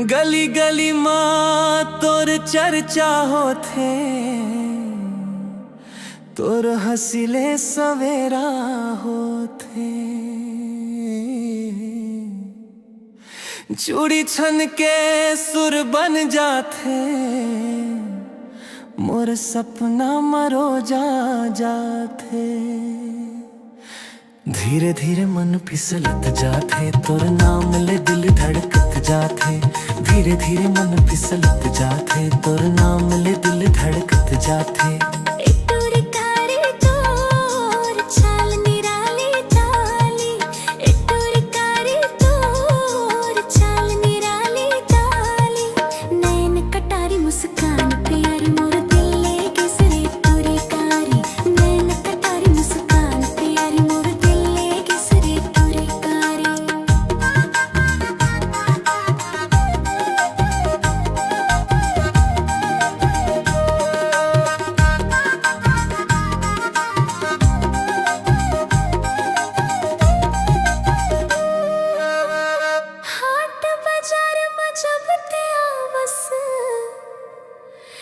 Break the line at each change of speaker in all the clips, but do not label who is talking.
गली गली माँ तोर चर्चा होथे, तोर हसीले सवेरा होथे। चूड़ी छन के सुर बन जाथे, मोर सपना मरो जाथे। धीरे धीरे मन फिसलत जाथे, तोर नाम ले दिल धड़कत जाथे। धीरे धीरे मन फिसलत जाथे, तोर नाम ले दिल धड़कत जाथे।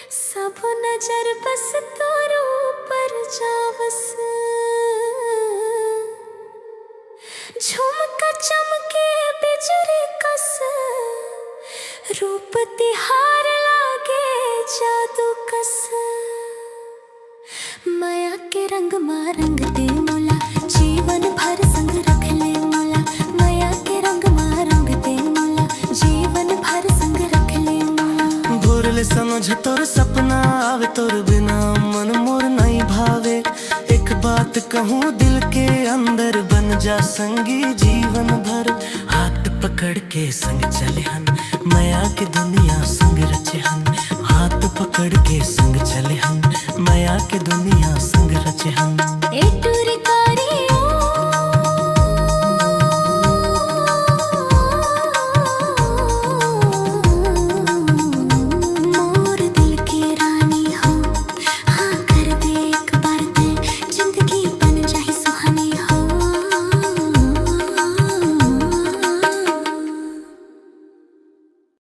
सब नजर बस तोरो पर जावस, झुमका चमके बिजुरी कस, रूप तिहार लागे जादू कस। माया के रंग मा रंग दे मोला, जीवन भर संग रख ले मोला। माया के रंग मा रंग दे मोला, जीवन भर संग रख ले मोला।
घोरले समझ तोर सपना आवे, तोर बिना मन मोर नहीं भावे। एक बात कहूँ दिल के अंदर, बन जा संगी जीवन भर। हाथ पकड़ के संग चले हन, माया के दुनिया संग रचे हन। हाथ पकड़ के संग चले हन, माया के दुनिया संग रचे हन।